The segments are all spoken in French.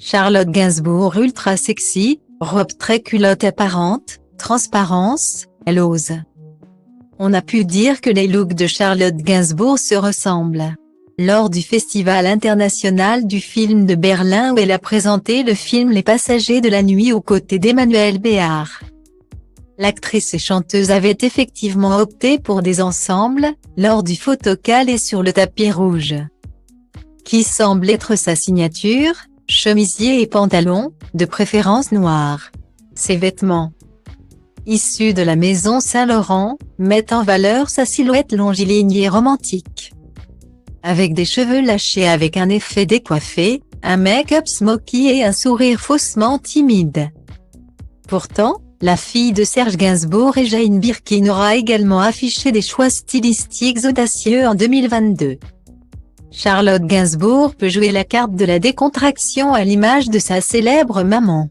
Charlotte Gainsbourg ultra sexy, robe très culotte apparente, transparence, elle ose. On a pu dire que les looks de Charlotte Gainsbourg se ressemblent. Lors du Festival international du film de Berlin où elle a présenté le film Les Passagers de la nuit aux côtés d'Emmanuel Béard. L'actrice et chanteuse avait effectivement opté pour des ensembles, lors du photocall et sur le tapis rouge. Qui semble être sa signature, chemisier et pantalon, de préférence noir. Ses vêtements, issus de la maison Saint-Laurent, mettent en valeur sa silhouette longiligne et romantique. Avec des cheveux lâchés avec un effet décoiffé, un make-up smoky et un sourire faussement timide. Pourtant, la fille de Serge Gainsbourg et Jane Birkin aura également affiché des choix stylistiques audacieux en 2022. Charlotte Gainsbourg peut jouer la carte de la décontraction à l'image de sa célèbre maman.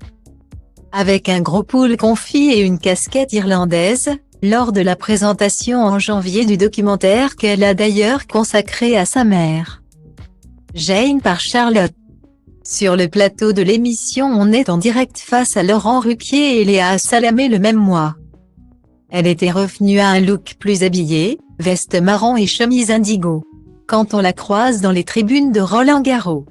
Avec un gros pull confit et une casquette irlandaise, lors de la présentation en janvier du documentaire qu'elle a d'ailleurs consacré à sa mère. Jane par Charlotte. Sur le plateau de l'émission on est en direct face à Laurent Ruquier et Léa Salamé le même mois. Elle était revenue à un look plus habillé, veste marron et chemise indigo. Quand on la croise dans les tribunes de Roland-Garros.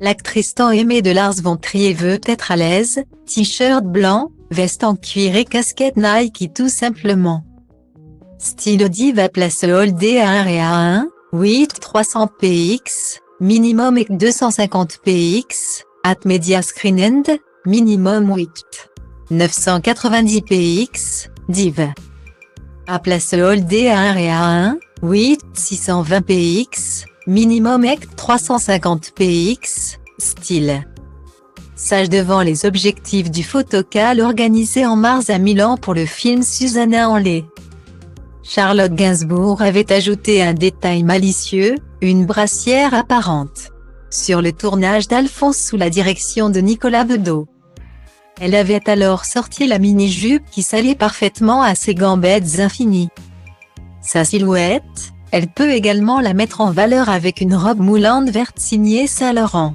L'actrice tant aimée de Lars von Trier veut être à l'aise, t-shirt blanc, veste en cuir et casquette Nike tout simplement. Style diva place Holdé A1 et A1, 8 300 px, minimum et 250 px, at media screen end, minimum 8 990 px, div. A place Holdé A1 et A1, 8 620 px, minimum EC 350 px, style. Sage devant les objectifs du photocall organisé en mars à Milan pour le film Susanna en lait. Charlotte Gainsbourg avait ajouté un détail malicieux, une brassière apparente. Sur le tournage d'Alphonse sous la direction de Nicolas Bedos. Elle avait alors sorti la mini-jupe qui s'alliait parfaitement à ses gambettes infinies. Sa silhouette, elle peut également la mettre en valeur avec une robe moulante verte signée Saint-Laurent.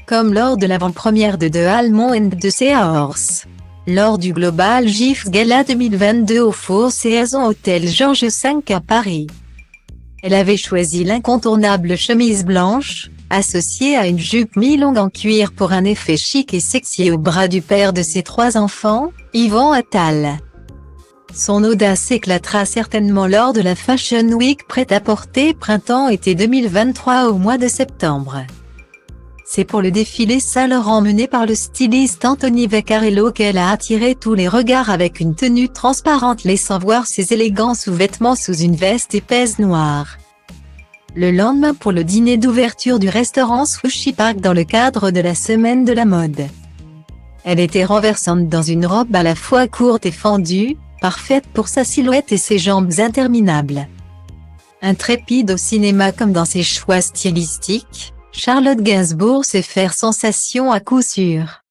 Comme lors de l'avant-première de The Almond and the Seahorse. Lors du Global GIF Gala 2022 au Four Seasons Hôtel Georges V à Paris. Elle avait choisi l'incontournable chemise blanche, associée à une jupe mi-longue en cuir pour un effet chic et sexy au bras du père de ses 3 enfants, Yvan Attal. Son audace éclatera certainement lors de la Fashion Week prêt-à-porter printemps-été 2023 au mois de septembre. C'est pour le défilé Saint-Laurent mené par le styliste Anthony Vaccarello qu'elle a attiré tous les regards avec une tenue transparente laissant voir ses élégants sous-vêtements sous une veste épaisse noire. Le lendemain pour le dîner d'ouverture du restaurant Sushi Park dans le cadre de la Semaine de la mode. Elle était renversante dans une robe à la fois courte et fendue, parfaite pour sa silhouette et ses jambes interminables. Intrépide au cinéma comme dans ses choix stylistiques, Charlotte Gainsbourg sait faire sensation à coup sûr.